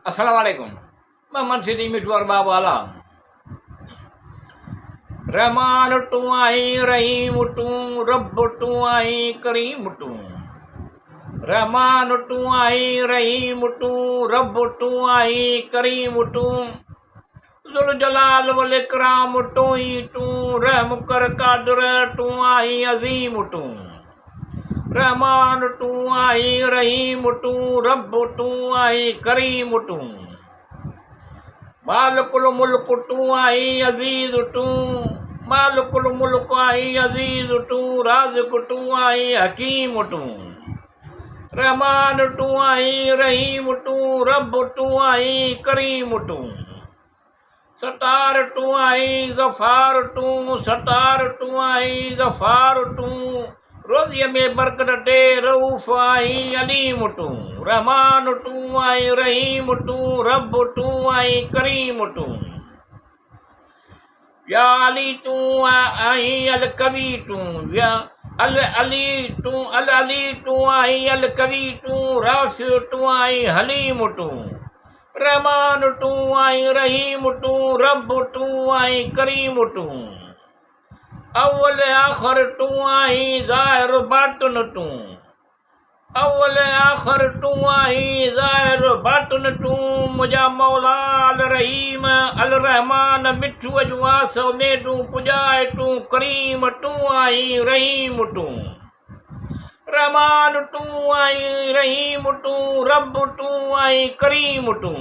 Assalamualaikum. Maman sini midwar babala. रहमान टू आई रहीम टू रब टू आई करीम टू रहमान टू आई रहीम टू रब टू आई करीम टू जुल जलाल वल इकराम टू ही टू रहम कर कादर टू आई अजीम टू रहमान टू आई रहीम टू रब टू आई करीम टू मालिकुल मुल्क टू आई अजीज टू मालिकुल मुल्क आई अजीज टू राज़िक टू आई हकीम टू रहमान टू आई रहीम टू रब टू आई करीम टू सटार टू आई गफ़ार टू सटार टू आई गफ़ार टू रोज़ीअ में बरकत टे रऊफ़ आई अलीम टू रहमान टू आई रहीम टू रब टू आई करीम टू या अली टू आई अल कवी टू या अल अली टू आई अल कवी टू राफ़ि टू आई हलीम टू रहमान टू आई रहीम टू रब टू आई करीम टू अव्वल आखिर टू आई ज़ाहिर बातिन टू अव्वल आखिर टू आई ज़ाहिर बातिन टू मुझा मौला अल रहीम अल रहमान मिठू अजवास मेडू पुजाए टू करीम टू आई रहीम टू रहमान टू आई रहीम टू रब टू आई करीम टू